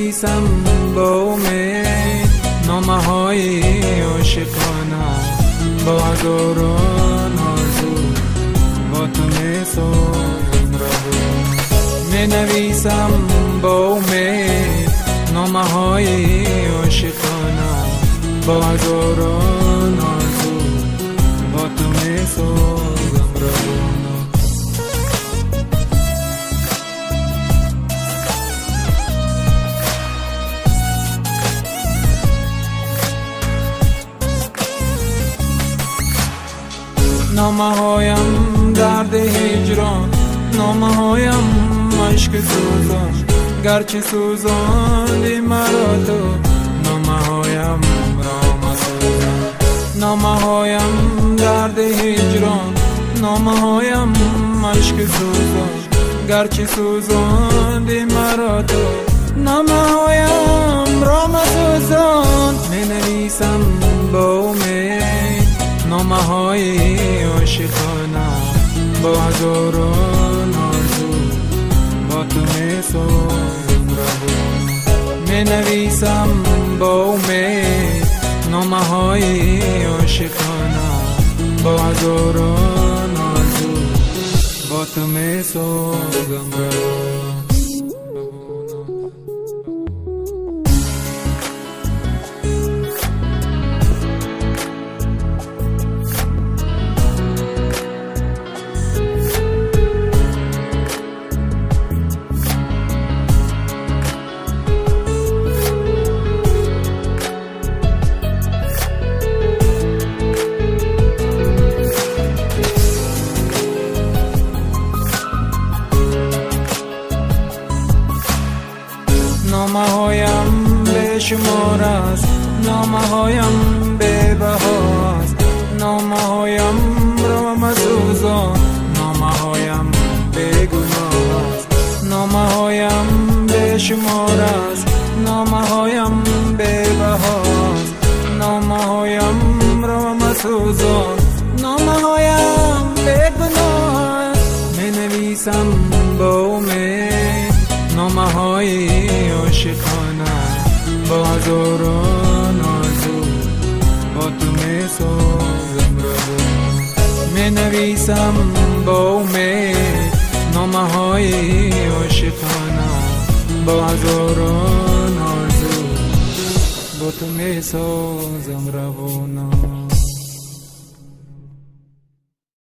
نویسم با امید نامه های عاشقانه، با هزاران آرزو با تو می سازم رهو. می نویسم با امید نامه های عاشقانه، با هزاران آرزو با تو می سازم رهو. نامه هایم درد هجران، نامه هایم عشق سوزان، گرچه سوزاندی مرا تو نامه هایم را مسوزان. نامه هایم درد هجران، نامه هایم عشق سوزان، گرچه سوزاندی مرا تو نامه هایم را مسوزان. می نویسم با امید نامه های عاشقانه، با هزاران آرزو با تو می سازم رهو. می نویسم با امید نامه های عاشقانه، با هزاران آرزو با تو می سازم رهو. نامه هایم به شمار است، نامه هایم به بها است، نامه هایم را مسوزان، نامه هایم به گناه است. نامه هایم به شمار است، نامه هایم به بها است، نامه هایم را مسوزان، نامه هایم به گناه است. می نویسم با امید نامه های عاشقانه، با هزاران آرزو با تو می سازم رهو. می نویسم با امید نامه های عاشقانه، با هزاران آرزو با تو می سازم روانه.